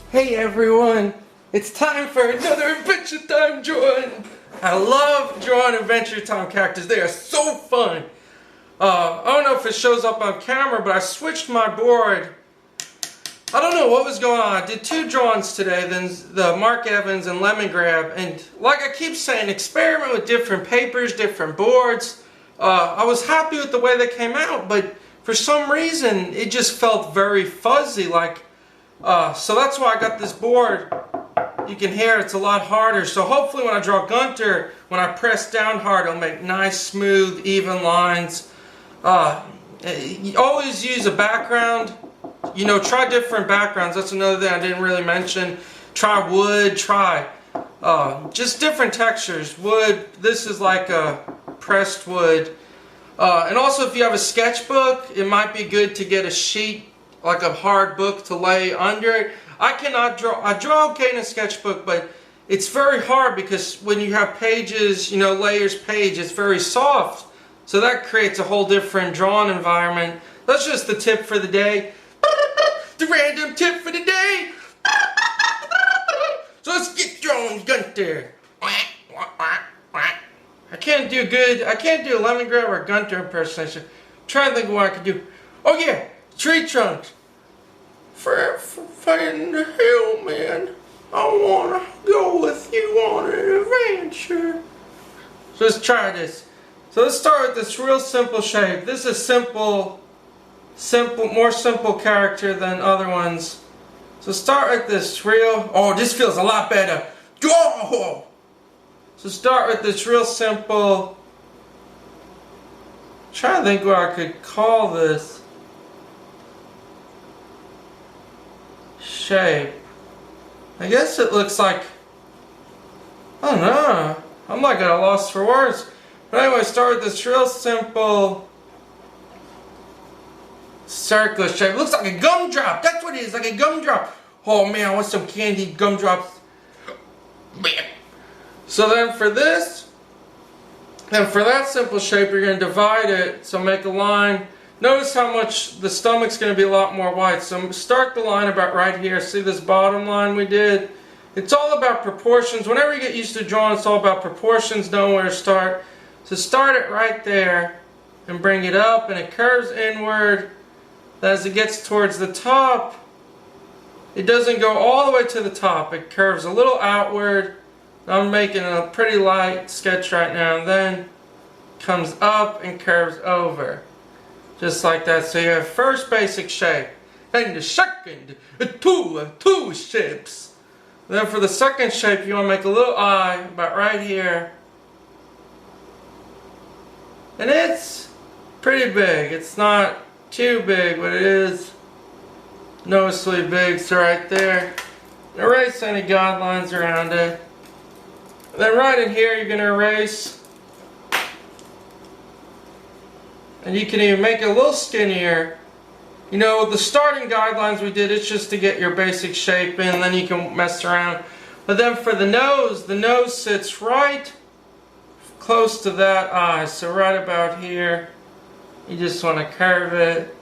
Hey everyone, it's time for another Adventure Time drawing. I love drawing Adventure Time characters. They are so fun. I don't know if it shows up on camera, but I switched my board. I don't know what was going on. I did two drawings today, then the Mark Evans and Lemon Grab, and like I keep saying, experiment with different papers, different boards. I was happy with the way they came out, but for some reason it just felt very fuzzy, so that's why I got this board. You can hear it's a lot harder. So hopefully when I draw Gunter, when I press down hard, it'll make nice, smooth, even lines. You always use a background. You know, try different backgrounds. That's another thing I didn't really mention. Try wood, try just different textures. Wood, this is like a pressed wood. And also if you have a sketchbook, it might be good to get a sheet, like a hard book to lay under it. I cannot draw. I draw okay in a sketchbook, but it's very hard because when you have pages, you know, layers page, it's very soft. So that creates a whole different drawing environment. That's just the tip for the day. The random tip for the day. So let's get drawing Gunter. I can't do a Lemon Grab or Gunter impersonation. I'm trying to think of what I could do. Oh yeah, tree trunks. For the hell, man, I wanna go with you on an adventure. So let's try this. So let's start with this real simple shape. This is more simple character than other ones. So start with this real. Oh, this feels a lot better. Oh! So start with this real simple. Try to think what I could call this shape. I guess it looks like, I don't know, I'm like at a loss for words. But anyway, start with this real simple circular shape. It looks like a gumdrop. That's what it is, like a gumdrop. Oh man, I want some candied gumdrops. So then for this, and for that simple shape, you're going to divide it. So make a line. Notice how much the stomach's going to be a lot more wide. So start the line about right here. See this bottom line we did? It's all about proportions. Whenever you get used to drawing, it's all about proportions, knowing where to start. So start it right there and bring it up, and it curves inward. As it gets towards the top, it doesn't go all the way to the top. It curves a little outward. I'm making a pretty light sketch right now, and then comes up and curves over. Just like that. So you have first basic shape, and the second, two shapes. Then for the second shape, you want to make a little eye about right here. And it's pretty big. It's not too big, but it is noticeably big. So right there, erase any guidelines around it. Then right in here, you're going to erase. And you can even make it a little skinnier. You know, the starting guidelines we did, it's just to get your basic shape in, then you can mess around. But then for the nose sits right close to that eye. So right about here, you just want to curve it.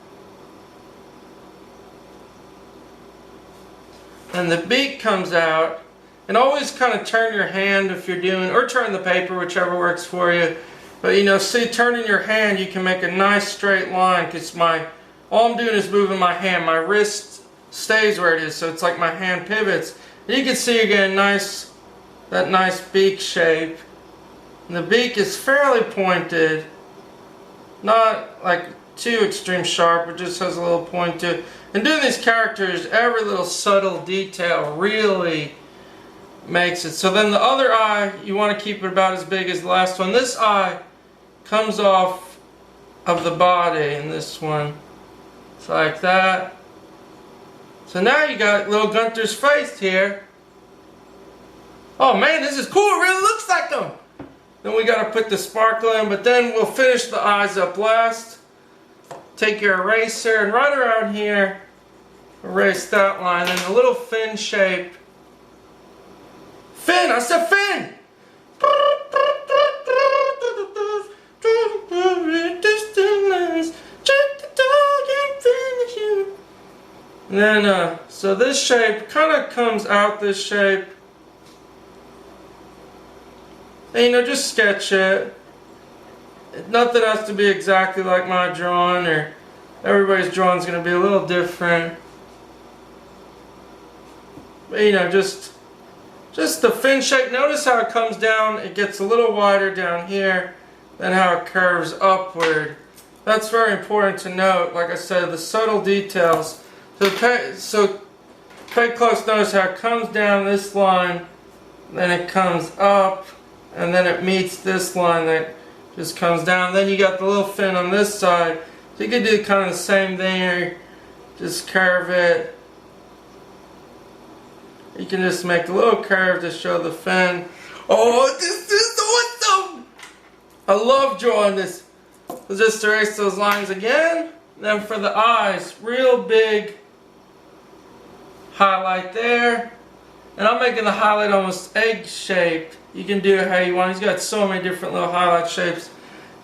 And the beak comes out. And always kind of turn your hand if you're doing, or turn the paper, whichever works for you. But you know, see, turning your hand, you can make a nice straight line, because all I'm doing is moving my hand. My wrist stays where it is, so it's like my hand pivots. And you can see again, that nice beak shape. And the beak is fairly pointed, not like too extreme sharp, it just has a little point to it. And doing these characters, every little subtle detail really makes it. So then the other eye, you want to keep it about as big as the last one. This eye comes off of the body in this one. It's like that. So now you got little Gunter's face here. Oh man, this is cool. It really looks like them. Then we got to put the sparkle in, but then we'll finish the eyes up last. Take your eraser and right around here, erase that line and a little fin shape. Fin! I said fin! And then, so this shape kind of comes out this shape. And, you know, just sketch it. Nothing has to be exactly like my drawing, or everybody's drawing is going to be a little different. But, you know, just the fin shape. Notice how it comes down. It gets a little wider down here than how it curves upward. That's very important to note. Like I said, the subtle details. So pay close notice how it comes down this line, then it comes up, and then it meets this line that just comes down. Then you got the little fin on this side. So you can do kind of the same thing here. Just curve it. You can just make a little curve to show the fin. Oh, this is awesome! I love drawing this. So just erase those lines again. Then for the eyes, real big highlight there. And I'm making the highlight almost egg shaped. You can do it how you want. He's got so many different little highlight shapes.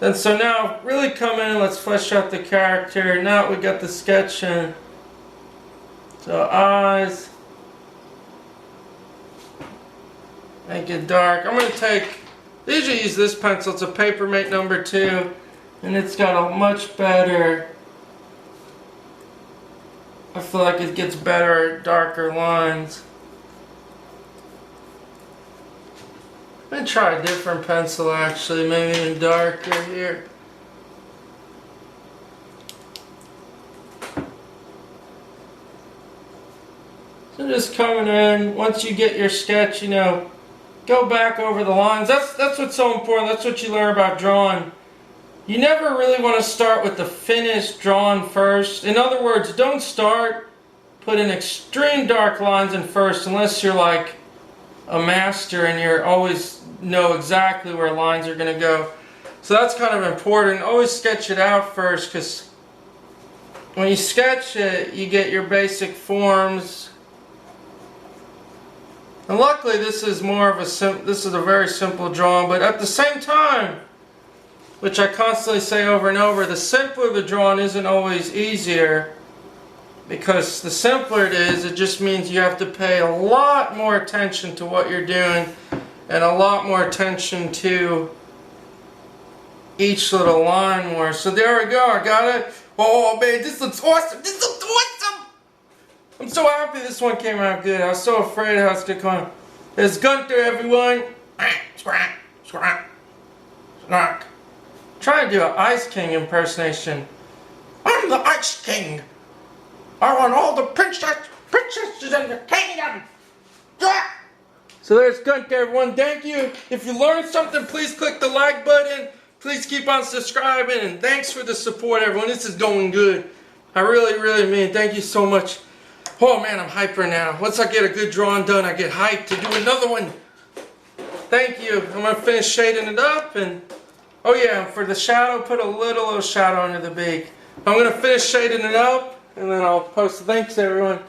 And so now really come in and let's flesh out the character. Now we got the sketch in. So eyes. Make it dark. I'm going to take, I usually use this pencil. It's a Papermate number 2. And it's got a much better, I feel like it gets better, darker lines. I'm going to try a different pencil actually, maybe even darker here. So just coming in, once you get your sketch, you know, go back over the lines. That's what's so important. That's what you learn about drawing. You never really want to start with the finished drawn first. In other words, don't start putting extreme dark lines in first unless you're like a master and you always know exactly where lines are going to go. So that's kind of important. Always sketch it out first, because when you sketch it, you get your basic forms. And luckily this is more of a very simple drawing, but at the same time, which I constantly say over and over, the simpler the drawing isn't always easier, because the simpler it is, it just means you have to pay a lot more attention to what you're doing and a lot more attention to each little line more. So there we go, I got it. Oh man, this looks awesome! This looks awesome! I'm so happy this one came out good. I was so afraid how it's gonna come. There's Gunter, everyone. Scrack, scrack, scrack. Try to do an Ice King impersonation. I'm the Ice King. I want all the princesses in the kingdom. Yeah. So there's Gunter, everyone. Thank you. If you learned something, please click the like button. Please keep on subscribing, and thanks for the support, everyone. This is going good. I really mean it. Thank you so much. Oh man, I'm hyper now. Once I get a good drawing done, I get hyped to do another one. Thank you. I'm going to finish shading it up, and oh yeah, for the shadow, put a little shadow under the beak. I'm going to finish shading it up, and then I'll post. Thanks everyone.